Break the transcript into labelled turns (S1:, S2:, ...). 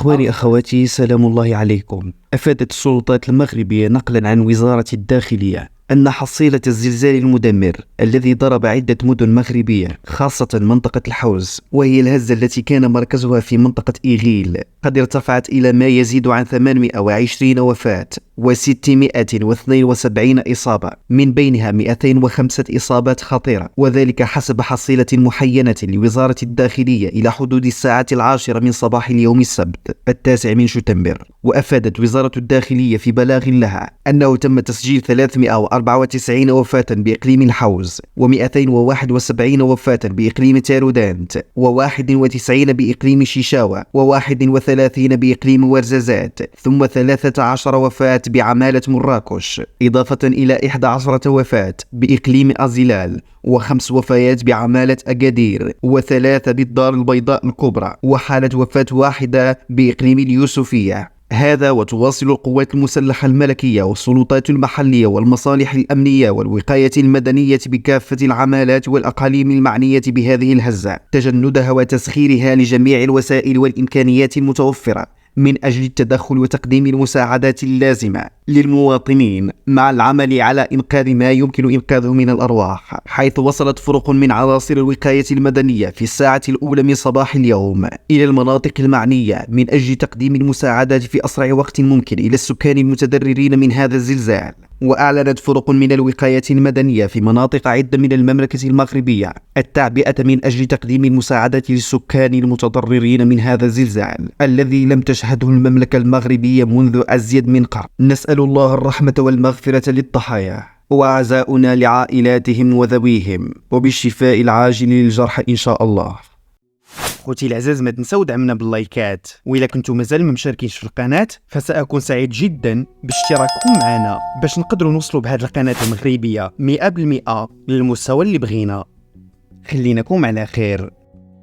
S1: إخواني أخواتي، سلام الله عليكم. أفادت السلطات المغربية نقلا عن وزارة الداخلية أن حصيلة الزلزال المدمر الذي ضرب عدة مدن مغربية خاصة منطقة الحوز، وهي الهزة التي كان مركزها في منطقة إيغيل، قد ارتفعت إلى ما يزيد عن 820 وفاة و672 إصابة، من بينها 205 إصابات خطيرة، وذلك حسب حصيلة محينة لوزارة الداخلية إلى حدود الساعة 10 من صباح اليوم السبت 9 من شتنبر. وأفادت وزارة الداخلية في بلاغ لها أنه تم تسجيل 394 وفاة بإقليم الحوز، و271 وفاة بإقليم تارودانت، و91 بإقليم شيشاوة، و31 بإقليم ورزازات، ثم 13 وفاة بعمالة مراكش، إضافة إلى 11 وفاة بإقليم أزيلال، و5 وفيات بعمالة أكادير، و3 بالدار البيضاء الكبرى، وحالة وفاة واحدة بإقليم اليوسفية. هذا وتواصل القوات المسلحة الملكية والسلطات المحلية والمصالح الأمنية والوقاية المدنية بكافة العمالات والأقاليم المعنية بهذه الهزة تجندها وتسخيرها لجميع الوسائل والإمكانيات المتوفرة من أجل التدخل وتقديم المساعدات اللازمة للمواطنين، مع العمل على إنقاذ ما يمكن إنقاذه من الأرواح، حيث وصلت فرق من عناصر الوقاية المدنية في الساعة الأولى من صباح اليوم إلى المناطق المعنية من أجل تقديم المساعدات في أسرع وقت ممكن إلى السكان المتضررين من هذا الزلزال. وأعلنت فرق من الوقاية المدنية في مناطق عدة من المملكة المغربية التعبئة من أجل تقديم المساعدات للسكان المتضررين من هذا الزلزال الذي لم تشهده المملكة المغربية منذ أزيد من قرن. نسأل الله الرحمة والمغفرة للضحايا، وعزاؤنا لعائلاتهم وذويهم، وبالشفاء العاجل للجرحى إن شاء الله. خوتي العزاز، ما تنساو دعمنا باللايكات، وإلا كنتم مازال ما مشاركينش في القناة فسأكون سعيد جدا باشتراككم معنا باش نقدروا نوصلوا بهذه القناة المغربية 100% للمستوى اللي بغينا. خليناكم على خير.